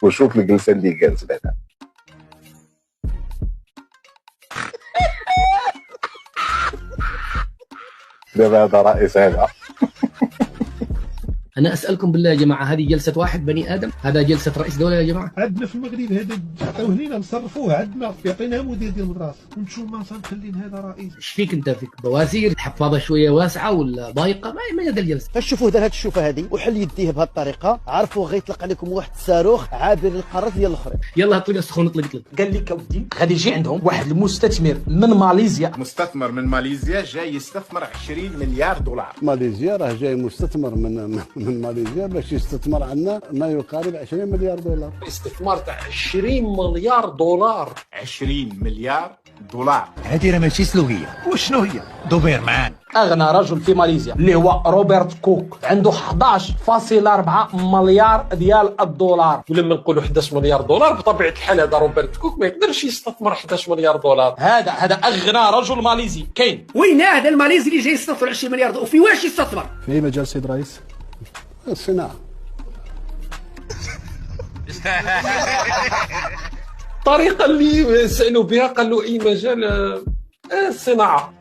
وشوف الجلسه اللي جالس بعدها. دابا هذا رئيس هذا. أنا أسألكم بالله يا جماعة، هذه جلسة واحد بني آدم؟ هذا جلسة رئيس دولة يا جماعة؟ عندنا في المغرب هذا عطاوه لينا نصرفوه، عندنا يعطينا مدير ديال المدرسه ونتوما تنخلين هذا رئيس. ايش فيك أنت؟ فيك بوازير حفاضة شوية واسعة ولا ضايقة؟ ما هذا الجلسة؟ فشوفوا دار هاد الشوفه هذه وحل يديه بهذه الطريقه، عرفوا غيطلق عليكم واحد الصاروخ عابر للقارات ديال الاخرين. يلا طلع سخون، اطلق. قال لك اودي غادي يجي عندهم واحد المستثمر من ماليزيا. مستثمر من ماليزيا جاي يستثمر 20 مليار دولار. ماليزيا راه جاي مستثمر من ماليزيا باش يستثمر عندنا ما يقارب 20 مليار دولار. استثمار تاع 20 مليار دولار. 20 مليار دولار. هذه راه ماشي سلوهيه. وشنو هي؟ دوبيرمان. اغنى رجل في ماليزيا اللي هو روبرت كوك عنده 11.4 مليار ديال الدولار. ولما نقولوا 11 مليار دولار بطبيعه الحال هذا روبرت كوك ما يقدرش يستثمر 11 مليار دولار. هذا اغنى رجل ماليزي كاين. وين هذا الماليزي اللي جاي يستثمر 20 مليار دولار؟ وفي واش يستثمر؟ في اي مجال سيد رئيس؟ الصناعه. الطريقه اللي سالوا بها قال له اي مجال الصناعه.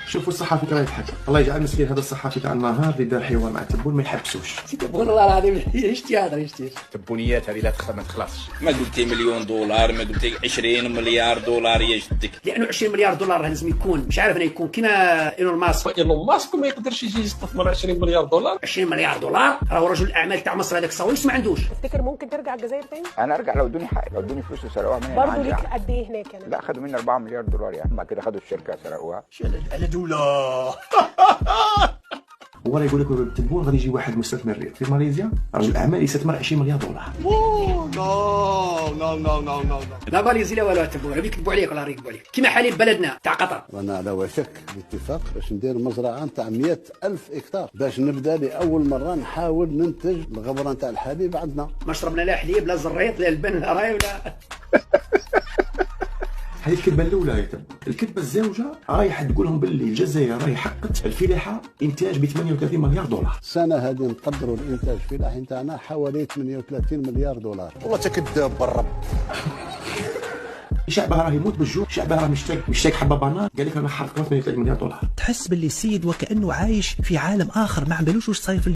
شوفوا الصحافي كان يضحك، الله يجعل مسكين هذا الصحافي تاع النهار اللي دار حوار مع تبون ما يحبسوش. تبون والله العظيم عشتي هذا عشتي. تبونيات هذه لا ما تخلصش. ما قلتي مليون دولار، ما قلتي 20 مليار دولار يا جدك. لانه 20 مليار دولار لازم يكون، مش عارف انا، يكون كيما ايلون ماسك. ايلون ماسك ما يقدرش يجي يستثمر 20 مليار دولار. 20 مليار دولار راهو رجل الاعمال تاع مصر هذاك الصويس ما عندوش. تفتكر ممكن ترجع الجزائر تاني؟ انا ارجع لو ادوني حق، لو ادوني فلوس وسرقوها مني. برضه ليك قد ايه هناك يعني؟ لا خدوا مني 4 مليار دولار يعني، بعد كده خدوا الشركه سرقوها. على دولة. هو يقول لك بالتليفون غادي يجي واحد مستثمر في ماليزيا رجل اعمال يستثمر 20 مليار دولار. لا ماليزي لا والو، تبون يكذبوا عليك ولا يكذبوا عليك كيما حليب بلدنا تاع قطر. وانا على وشك الاتفاق باش ندير مزرعه تاع 100,000 هكتار باش نبدا لاول مره نحاول ننتج الغبره تاع الحليب عندنا. ما شربنا لا حليب لا زريط لا لبن لا راي ولا. هذه الكذبه الاولى يا تبون. الكذبه الزوجه رايحه تقول لهم باللي الجزائر راهي حققت الفلاحه انتاج ب 38 مليار دولار. السنه هذه نقدروا الانتاج الفلاحي نتاعنا حوالي 38 مليار دولار. والله تكذب بالرب. شعبها راه يموت بالجوع، شعبها راه مشتاق حبه بنان، قال لك انا حققت 38 مليار دولار. تحس باللي السيد وكانه عايش في عالم اخر، ما عملوش واش صاير في